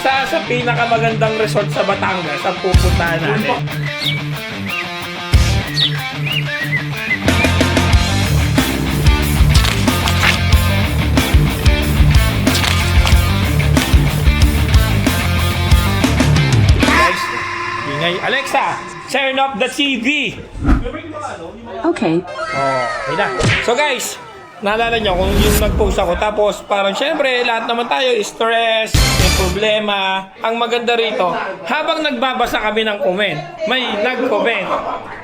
isa sa pinakamagandang resort sa Batangas ang pupuntahan natin. Guys, ingay. Alexa, turn off the TV. Okay. Oh, okay na. So guys, naalala nyo kung yung nag-post ako, tapos parang syempre lahat naman tayo stress, may problema. Ang maganda rito, habang nagbabasa kami ng comment, may nag-comment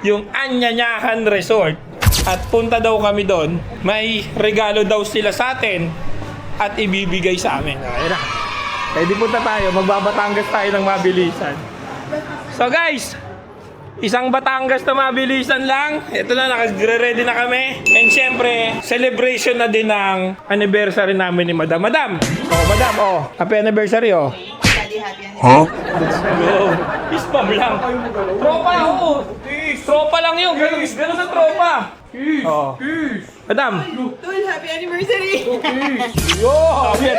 yung Anyanyahan Resort at punta daw kami doon, may regalo daw sila sa atin at ibibigay sa amin. Okay na. Pwede punta tayo, magbabatangas tayo ng mabilisan. So guys, isang Batangas na mabilisan lang. Ito na, nakagre-ready na kami. And syempre, celebration na din ng anniversary namin ni Madam. Madam! Oh, Madam, oh. Happy anniversary, oh. Huh? Oh, ispam lang. Tropa, oh. Tropa lang yun. Ganun sa tropa. Oh. Madam. Tol, happy anniversary! Yo! Happy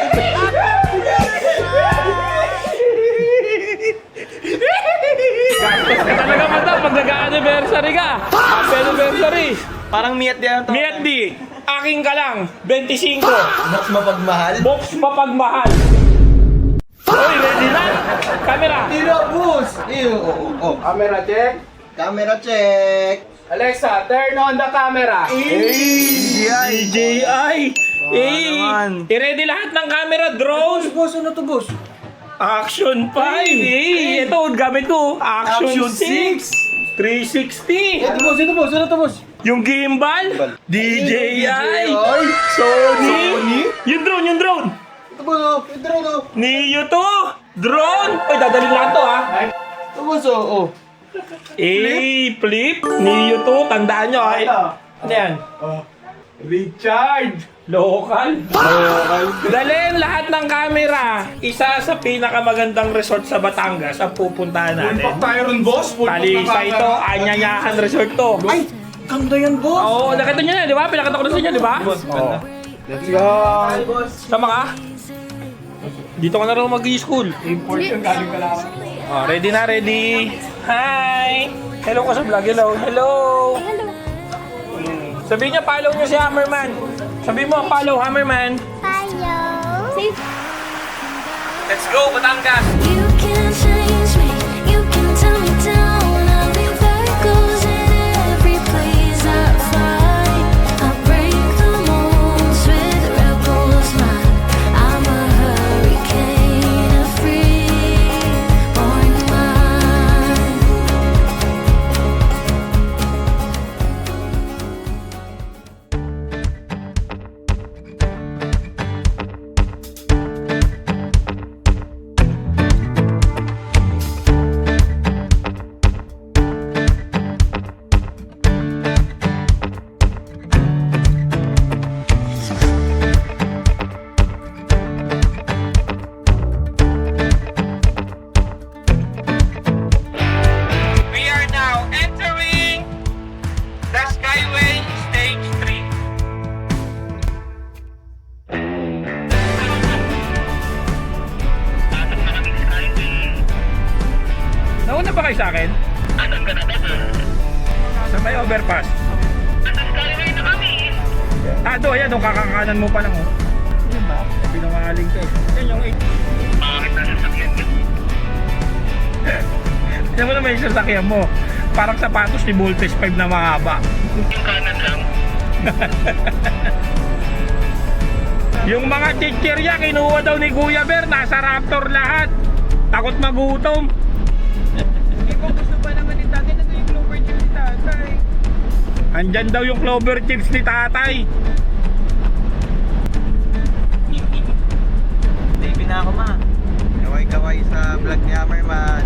Gastos ka talaga, Madam. Pag nag-anniversary ka. Happy anniversary. Parang miyat din to. Miat di, aking ka lang, 25. Box mapagmahal? Box mapagmahal. Oy, ready na? Camera. Tira, boss! Oh. Camera check. Camera check. Alexa, turn on the camera. DJI. I-ready lahat ng camera, drone. Boss, ano to, boss? Action 5. Ito, gamit ko. Action 6. 360. Ito, boss. Ano to, boss? Yung gimbal. DJI. DJI. Sony. Yung drone. Ito, boss, Ito, no? Neo to. Drone. Uy, dadalhin lang to, ha. Ito, boss, oh. Flip. Neo to. Tandaan nyo, ay. Ano yan? Richard. Local. Dalhin lahat ng camera. Isa sa pinakamagandang resort sa Batangas ang pupuntahan natin. tayo ron, boss. Talisa ito, Anyanyahan Resort to. Ay, ganda yan, boss. Oo, nakita nyo na, di ba? Pinakita ko na sa inyo, di ba? Oo. Let's go. Sama ka? Dito ka na rin mag-i-school. Import yung galing ka lang. Oh, ready na, ready. Hi! Hello ka sa vlog. Hello. Sabihin niya, follow niyo si Hammerman. Sabihin mo, follow Hammerman. Hello. Let's go, Batangas! You can change me. You can tell me down. I'll be goes in every place I find. I break the molds with rebels mind. I'm a hurricane, a free born mind. We are now entering the Skyway Stage 3. Nauna ba kayo sa akin? Sa may overpass. Tado, ayan, nung kakakanan mo pa lang, oh. Yan ba? Pinangaling ka, eh. Yan yung 8. Yan mo naman yung sasakyan mo. Parang sapatos ni Voltes 5 na mahaba. Yung kanan lang. Yung mga chichirya, kinuha daw ni Kuya Bear. Nasa Raptor lahat. Takot magutom. Hindi ko gusto pa naman ni tatay na yung Clover Chips ni tatay. Andyan daw yung Clover Chips ni tatay. Baby na ako, ma. Kaway-kaway sa vlog ni Hammerman.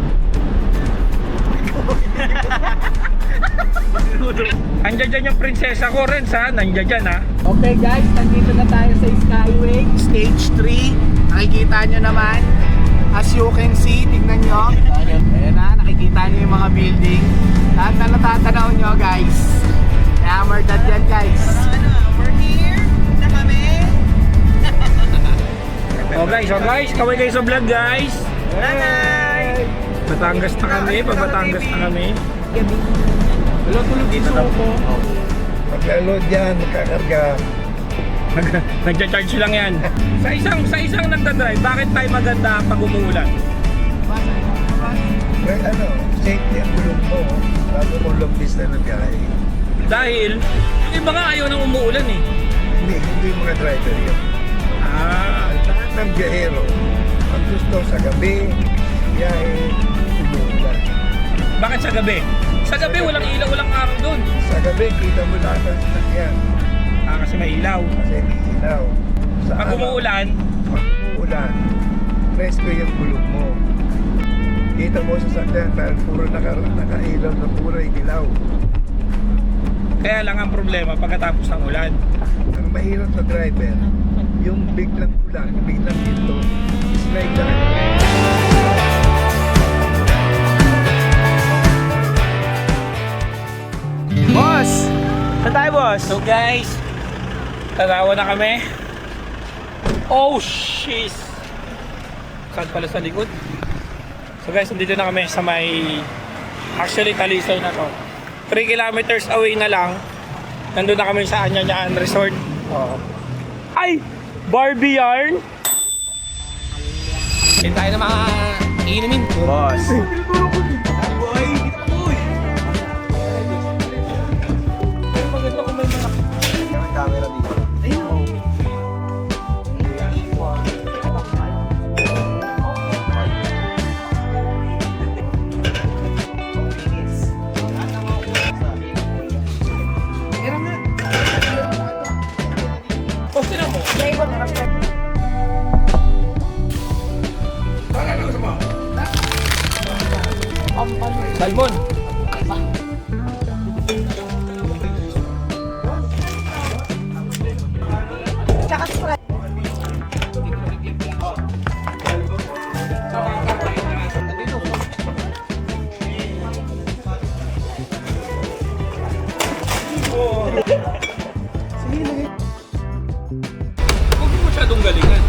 Andiyan dyan yung prinsesa ko rin, ha? Nandiyan dyan, ha? Okay guys, nandito na tayo sa Skyway Stage 3. Nakikita nyo naman. As you can see, tignan nyo. Ayan na, nakikita nyo yung mga building. Lahat na natatanaw nyo guys. Hammer dad yan guys. We're here na kami. Oh guys, kaway kayo sa vlog guys. Nanay! Batangas na kami, Batangas na kami. Wala tulog dito ko. Pagka-load yan, magkakarga. Nagcha-charge lang yan. Sa isang nagdadrive, bakit tayo maganda pag umuulan? May safety ang gulong mo. Bago mo long distance na biyahe. Dahil, yung iba nga ayaw nang umuulan eh. Hindi yung mga driver yun. Ang lahat ng biyahero, ang gusto sa gabi, biyahe, umuulan. Bakit sa gabi? Sa gabi walang ilaw, walang araw doon. Sa gabi, kita mo lahat ng sasakyan. Kasi may ilaw. Kasi may ilaw. Sa Pag araw, umuulan, presko yung gulong mo. Kita mo sa sasakyan dahil puro nakailaw na puro ilaw. kaya lang ang problema pagkatapos ng ulan. Ang mahirap na driver, yung biglang ulan, biglang ito, slide lang. Boss! Saan tayo, boss? So guys, tatawa na kami. Oh shiz! Saan pala sa likod? So guys, nandito na kami sa may, actually Talisay na to. 3 kilometers away na lang. Nandun na kami sa Anyanyaan Resort. Oh. Ay! Barbie yarn! Hindi tayo na mga inumin. Boss. Camera dito. Oh, sino mo? Salmon. Huwag mo masyadong galingan.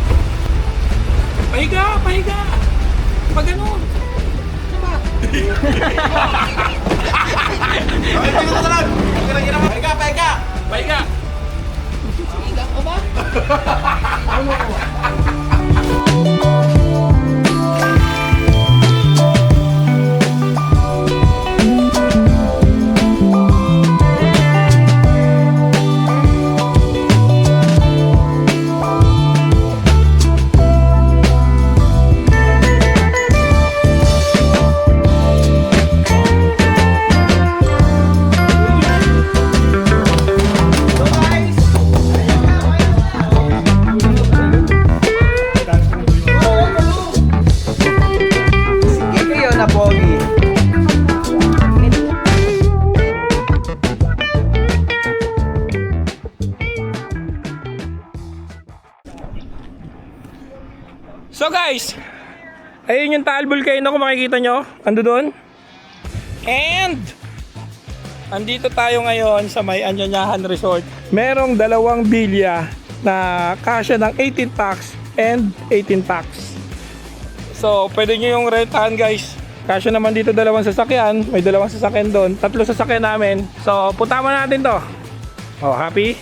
Pahiga! Pahiga! Pag ganun. Pahiga! Sige yun na, Pogi. So guys, ayun yung Taal Volcano kung makikita nyo. Ando doon. And andito tayo ngayon sa may Anyanyahan Resort. Merong 2 bilya na kasya ng 18 packs and 18 packs. So pwede nyo yung rentahan guys. Kasya naman dito 2 sasakyan. May 2 sasakyan doon. 3 sasakyan namin. So punta mo natin to. Oh, happy?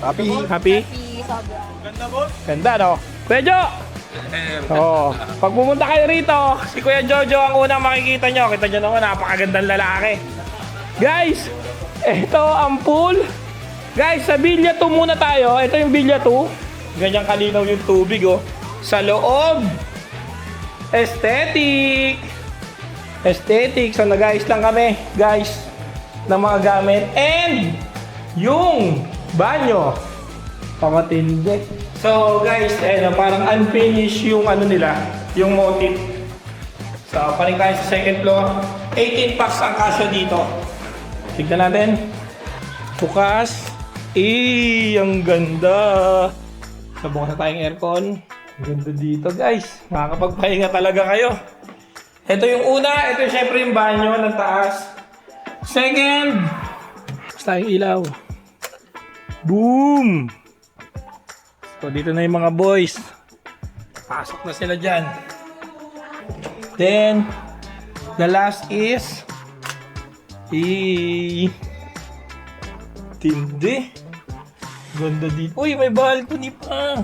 Happy. Happy? Ganda no? Kuya Jo! Oh, pag pumunta kayo rito, si Kuya Jojo ang unang makikita nyo. Kita nyo naman, napakagandang lalaki. Guys, ito ang pool. Guys, sa Villa 2 muna tayo. Ito yung Villa 2. Ganyan kalinaw yung tubig oh. Sa loob, aesthetic. Aesthetic. So nag-ayos lang kami, guys, ng mga gamit. And yung banyo, pamatindi. So guys, parang unfinished yung ano nila, yung motif. So paling tayo sa second floor. 18 packs ang kasya dito. Tignan natin. Bukas. Ang ganda. So bukas na tayong aircon. Ang ganda dito guys. Makakapagpahinga talaga kayo. Ito yung una. Ito yung syempre yung banyo ng taas. Second. Basta yung ilaw. Boom! So dito na yung mga boys. Pasok na sila dyan. Then, the last is tindi. Ganda dito. Uy, may balcony pa.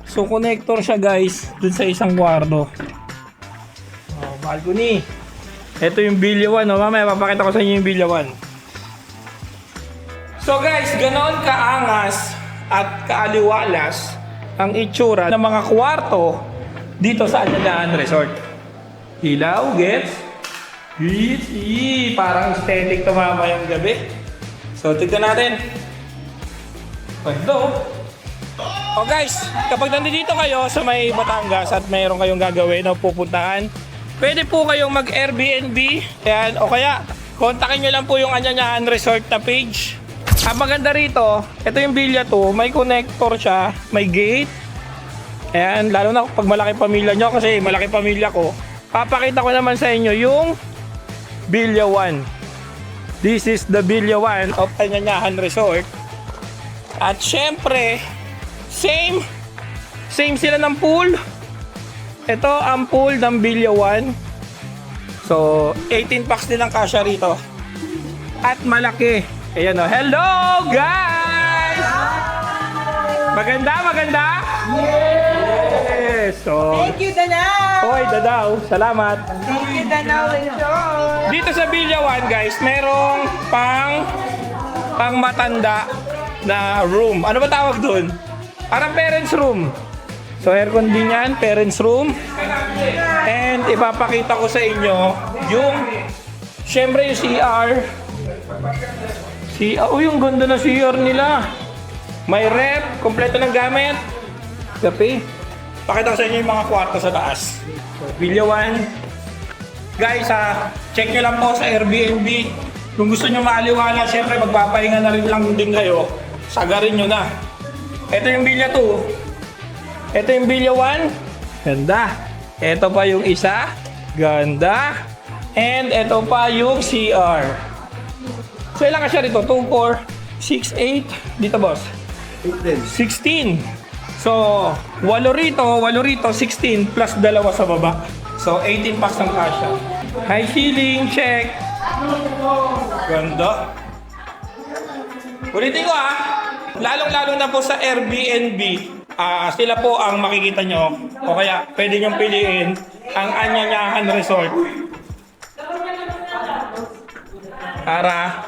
So, connector siya guys, dun sa isang kwarto. Oh, balcony. Ito yung Villa 1. Oh, mamaya papakita ko sa inyo yung Villa 1. So guys, ganoon kaangas at kaaliwalas ang itsura ng mga kwarto dito sa Anyanyaan Resort. Ilaw, gets? Parang aesthetic to mamayang gabi. So, tignan natin. Pagdo. Oh guys, kapag nandito kayo sa may Batangas at mayroon kayong gagawin o pupuntahan, pwede po kayong mag-Airbnb. Ayan, o kaya, kontakin nyo lang po yung Anyanyaan Resort na page. Ang maganda rito, ito yung Villa 2, may connector siya, may gate. Ayan, lalo na pag malaki pamilya nyo, kasi malaki pamilya ko. Papakita ko naman sa inyo yung Villa 1. This is the Villa 1 of Anyanyaan Resort. At syempre, same sila ng pool. Ito ang pool ng Villa 1. So, 18 packs din ang kasya rito. At malaki. Ayan o. Hello guys! Maganda? Yes! So, Thank you, Danaw! Hoy, Dadaw. Salamat. Thank you, Danaw. Enjoy! Dito sa Villa 1 guys, merong pang matanda na room. Ano ba tawag doon? Parang parents room. So aircon din yan, parents room. And ipapakita ko sa inyo yung syempre yung CR. Oh, yung ganda na CR nila. May rep, kompleto ng gamit. Kape. Pakita ko sa inyo yung mga kwarto sa taas. So, Villa 1. Guys, check nyo lang po sa Airbnb. Kung gusto nyo maaliwala, syempre magpapahinga na rin lang din kayo. Sagarin nyo na. Ito yung Villa 2. Ito yung Villa 1. Ganda. Ito pa yung isa. Ganda. And ito pa yung CR. So ilang ka siya rito? 2, 4, 6, 8. Dito boss? 16. So, 8 rito, 16 plus 2 sa baba. So, 18 packs ng kasya. High ceiling, check. Ganda. Ulitin ko lalong-lalo na po sa Airbnb, sila po ang makikita nyo. O kaya, pwede nyong piliin ang Anyanyaan Resort. Para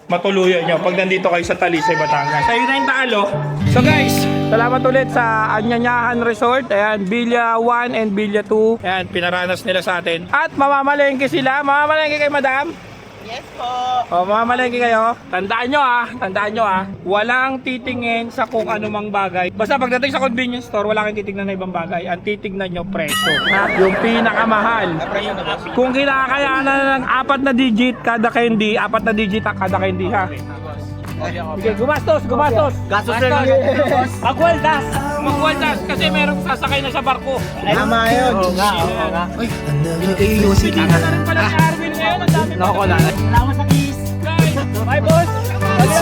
matuluyan nyo pag nandito kayo sa Talisay, Batangas. Ayun na yung Taalo. So guys, salamat ulit sa Anyanyaan Resort. Ayan, Villa 1 and Villa 2. Ayan, pinaranas nila sa atin. At mamamalengke sila. Mamamalengke kay Madam? Yes po. O, mamamalengke kayo. Tandaan nyo walang titingin sa kung anumang bagay. Basta pagdating sa convenience store, wala kang titignan na ibang bagay. Ang titignan nyo, presyo. Yung pinakamahal. Kung kinakayanan ng 4 na digit kada candy, 4 na digit kada candy ha. Sige, gumastos. Gastos na lang. Magwaldas kasi merong sasakay na sa barko. Tama yun. Oo nga. Hindi na rin pala si Arvin ngayon. Ang dami Nako na. Salamat sa kiss. guys. Bye boss.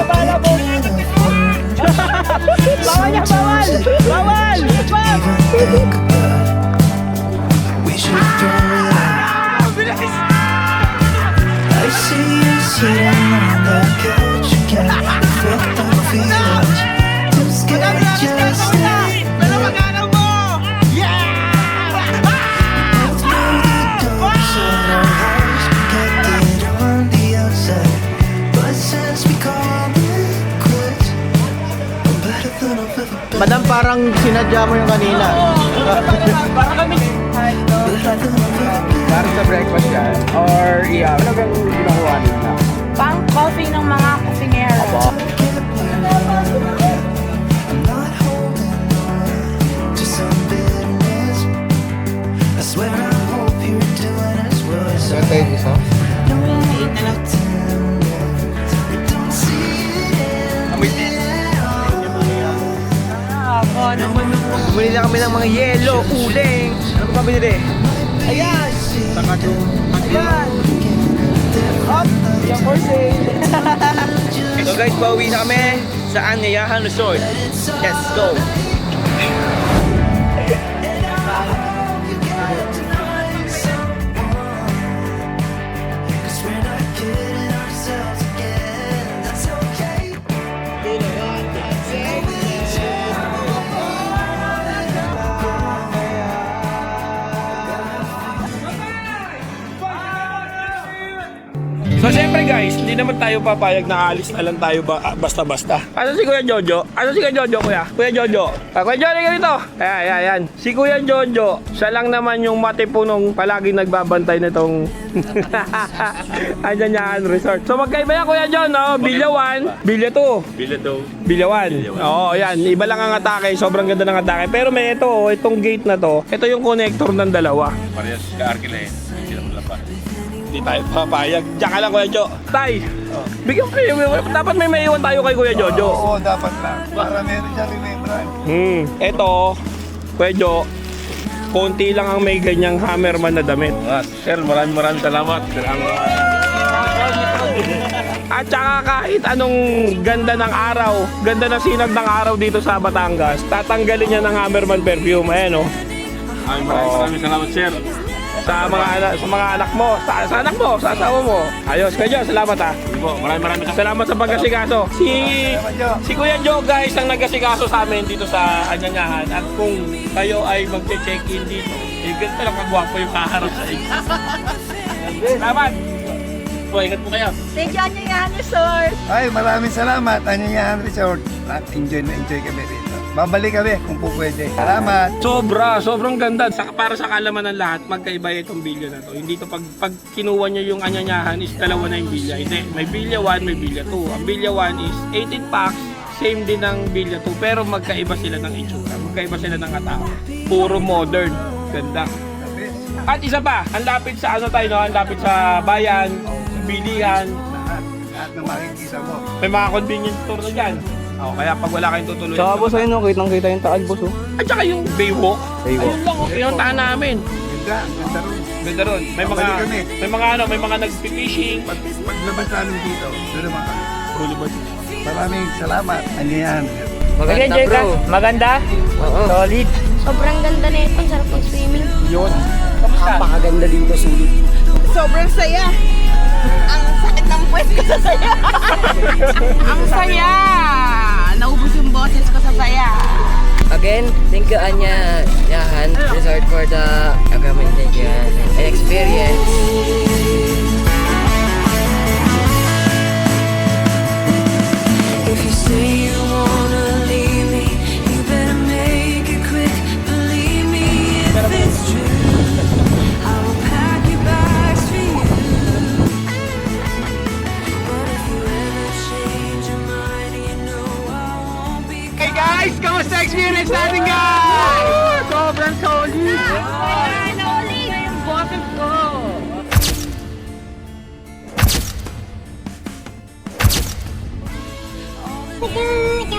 Bala boss. Bawal! We should throw it out. I see you sitting on the couch again. Fucked up feelings. Too scared to just stay. Both know the doors on our house protected on the outside. But since we called it quits, I'm better than I've ever been. Madam, parang sinadya mo yung kanina. Para sa breakfast yan? Or ano bang ginakuha nila? Pang coffee ng mga kusingero. I'm not holding on to some bitterness. I swear I hope you're doing as well as I am. Don't see it. Bumili na kami ng mga yelo, uling. Ano pa binili? Ayan! Ayan! Up! Yung for sale! So guys, pauwi na kami sa Anyanyaan Resort. Let's go! So siyempre guys, hindi naman tayo papayag na alis na lang tayo basta-basta. Ano si Kuya Jojo? Ano si Kuya Jojo, Kuya? Kuya Jojo. Kuya Jojo, ka dito. Ayan. Si Kuya Jojo, siya lang naman yung matipunong palaging nagbabantay nitong Anyanyahan Resort. So magkaiba yan, Kuya John, no? Bilya 1, Bilya 2. Bilya 1. Oo, yan. Iba lang ang atake. Sobrang ganda ng atake. Pero may ito, itong gate na to. Ito yung connector ng dalawa. Parehas ka-arkila eh. Hindi naman lang pa. Hindi tayo papayag. Diyan ka lang, Kuya Jo. Tay, bigyan kayo. Dapat may maiwan tayo kay Kuya Jojo. Oo, dapat lang. Para meron siya remembrance. Ito, Kuya Jo, konti lang ang may ganyang Hammerman na damit. Sir, maraming salamat. At saka kahit anong ganda ng araw, ganda ng sinag ng araw dito sa Batangas, tatanggalin niya ng Hammerman perfume. Ayan, oh. Maraming salamat, sir. Sa mga anak mo, sa anak mo, sa asawa mo. Ayos, Kuya Jo, salamat ha. Maraming Salamat sa pagkasikaso. Si Kuya Jo guys ang nagkasikaso sa amin dito sa Anyanyahan. At kung kayo ay magche-check-in dito, ganito lang kagwapo yung kaharap sa inyo. Salamat! Ingat po kayo. Thank you, Anyanyahan Resort. Ay, maraming salamat. Anyanyahan Resort. Enjoy na enjoy kami rito. Babalik kami kung po pwede. Salamat. Sobrang ganda. Para sa kalaman ng lahat, magkaiba itong bilya na to. Hindi to pag kinuha nyo yung Anyanyahan is dalawa na yung bilya. Hindi, may bilya 1, may bilya 2. Ang bilya 1 is 18 packs, same din ng bilya 2, pero magkaiba sila ng itsura. Magkaiba sila ng atake. Puro modern. Ganda. At isa pa, ang lapit sa ano tayo, no? Ang lapit sa bayan, sa bilihan. Lahat na makikita mo. May mga convenience store na dyan. Kaya pag wala kayong tutuloy. Tsaka boss, ayun, no, kitang-kita yung taal, boss. At saka yung Baywalk. Ayun lang, pinuntahan namin. Ganda ron. Ganda ron. May mga nagpi-fishing. Paglabas namin dito, doon naman kami. Boulevard. Maraming salamat. Anyanyahan. Maganda, bro. Maganda? Oo. Solid. Sobrang ganda na ito. Ang sarap mag-swimming. Yun. Kamusta? Napakaganda dito, sulit. Sobrang saya. Ang sakit ng puwet ko sa saya. Ang saya. Naubos yung boses ko sa saya. Again, thank you Anyanyahan Resort for the accommodation and experience. If you say you wanna leave me, you better make it quick. Believe me, if it's true, I will pack your bags for you. But if you ever change your mind, you know I won't be. Hey guys, kamusta experience natin, guys? Sobrang solid. Yung boses ko. Kuya,